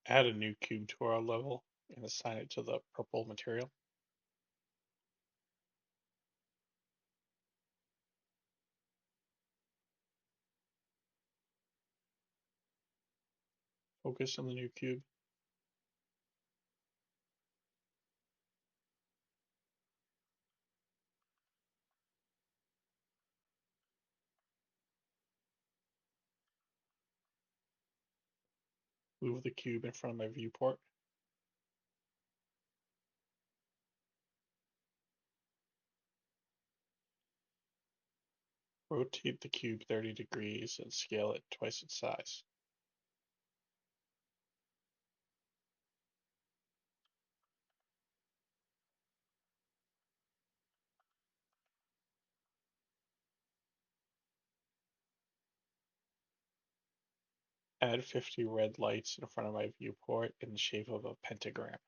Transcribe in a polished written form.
Add a new cube to our level and assign it to the purple material. Focus on the new cube. Move the cube in front of my viewport. Rotate the cube 30 degrees and scale it twice its size. Add 50 red lights in front of my viewport in the shape of a pentagram.